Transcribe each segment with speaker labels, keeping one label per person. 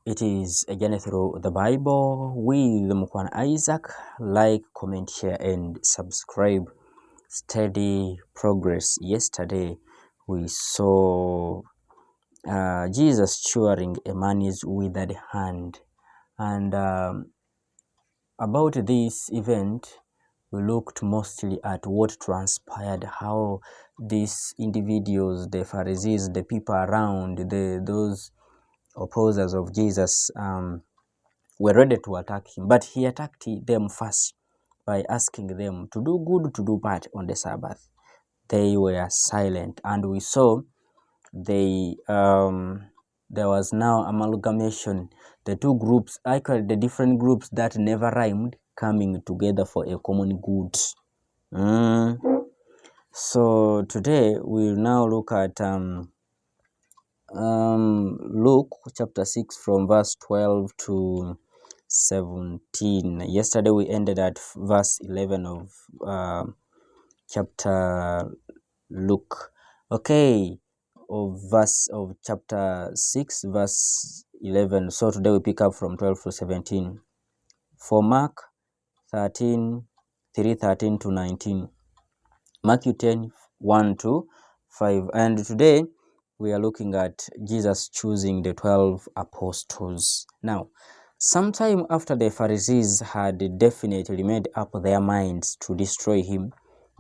Speaker 1: It is a journey through the Bible with Mukhwana Isaac. Like, comment, share, and subscribe. Steady progress. Yesterday, we saw Jesus curing a man's withered hand. And about this event, we looked mostly at what transpired, how these individuals, the Pharisees, the people around, those opposers of Jesus, were ready to attack him. But he attacked them first by asking them to do good, to do bad on the Sabbath. They were silent, and we saw they there was now amalgamation, the two groups, actually the different groups that never rhymed, coming together for a common good. So today we'll now look at Luke chapter 6 from verse 12 to 17. Yesterday we ended at verse 11 of chapter Luke. Okay, of chapter 6 verse 11. So today we pick up from 12 to 17. For Mark 13 to 19. Matthew 10 1 to 5. And today we are looking at Jesus choosing the 12 apostles. Now, sometime after the Pharisees had definitely made up their minds to destroy him,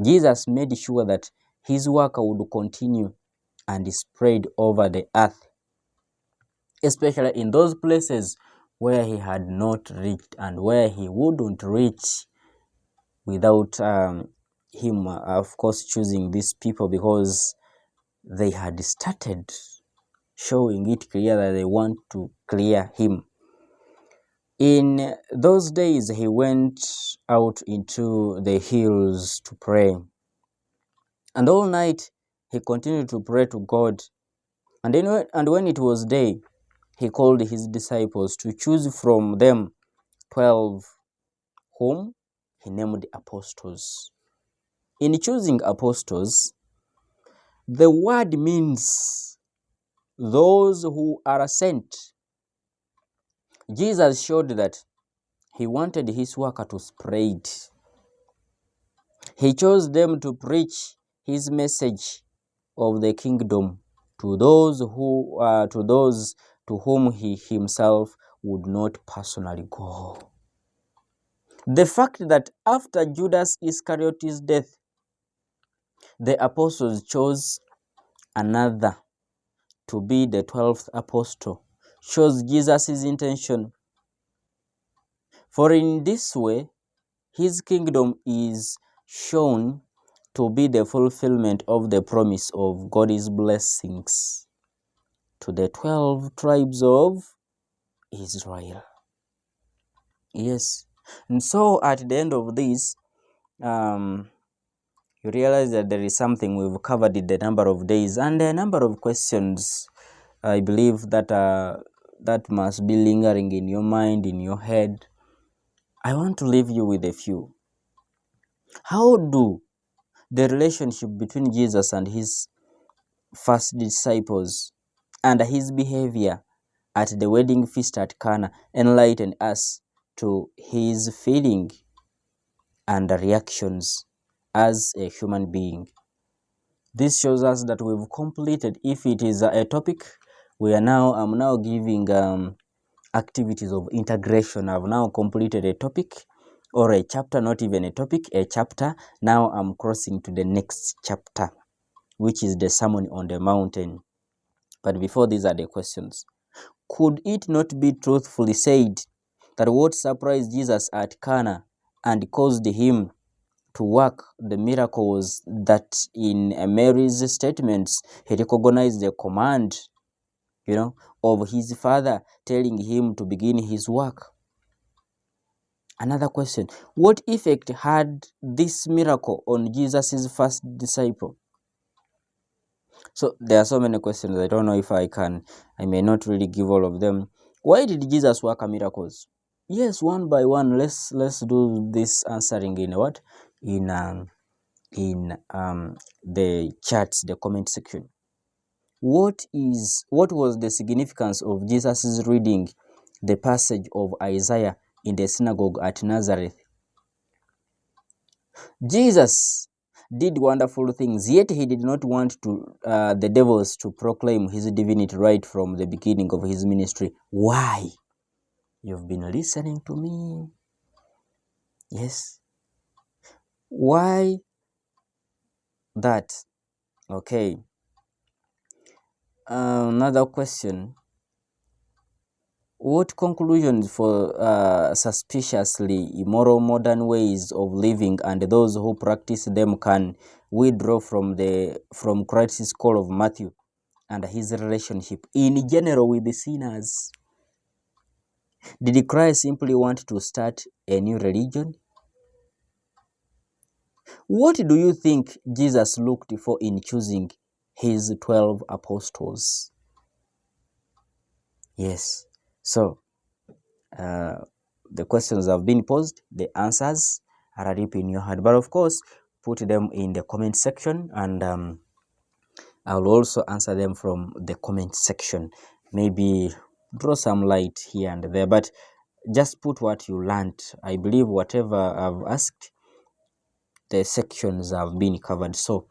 Speaker 1: Jesus made sure that his work would continue and spread over the earth, especially in those places where he had not reached and where he wouldn't reach without him, of course, choosing these people, because they had started showing it clear that they want to clear him. In those days, he went out into the hills to pray. And all night, he continued to pray to God. And when it was day, he called his disciples to choose from them 12, whom he named apostles. In choosing apostles, the word means those who are sent. Jesus showed that he wanted his work to spread. He chose them to preach his message of the kingdom to those to whom he himself would not personally go. The fact that after Judas Iscariot's death, the apostles chose another to be the 12th apostle shows Jesus' intention. For in this way, his kingdom is shown to be the fulfillment of the promise of God's blessings to the 12 tribes of Israel. Yes. And so at the end of this, you realize that there is something we've covered in the number of days and a number of questions, I believe, that must be lingering in your mind, in your head. I want to leave you with a few. How do the relationship between Jesus and his first disciples and his behavior at the wedding feast at Cana enlighten us to his feeling and reactions as a human being? This shows us that we've completed, if it is a topic, I'm now giving activities of integration. I've now completed a topic or a chapter, not even a topic, a chapter. Now I'm crossing to the next chapter, which is the Sermon on the Mountain. But before, these are the questions. Could it not be truthfully said that what surprised Jesus at Cana and caused him to work the miracle was that in Mary's statements, he recognized the command, of his father telling him to begin his work? Another question: what effect had this miracle on Jesus' first disciple? So there are so many questions. I don't know if I may not really give all of them. Why did Jesus work miracles? Yes, one by one. Let's do this answering in what? In the chats, the comment section. What was the significance of Jesus' reading the passage of Isaiah in the synagogue at Nazareth. Jesus did wonderful things, yet he did not want the devils to proclaim his divinity right from the beginning of his ministry. Why? You've been listening to me. Yes. Why that? Okay. Another question. What conclusions for suspiciously immoral modern ways of living and those who practice them can we draw from Christ's call of Matthew and his relationship in general with the sinners? Did Christ simply want to start a new religion? What do you think Jesus looked for in choosing his 12 apostles? Yes. So, the questions have been posed, the answers are deep in your heart. But of course, put them in the comment section, and I will also answer them from the comment section. Maybe draw some light here and there, but just put what you learned. I believe whatever I've asked, the sections have been covered. So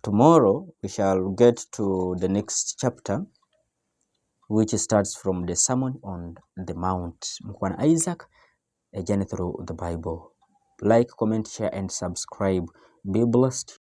Speaker 1: tomorrow we shall get to the next chapter, which starts from the Sermon on the Mount. Mukhwana Isaac, a journey through the Bible. Like, comment, share, and subscribe. Be blessed.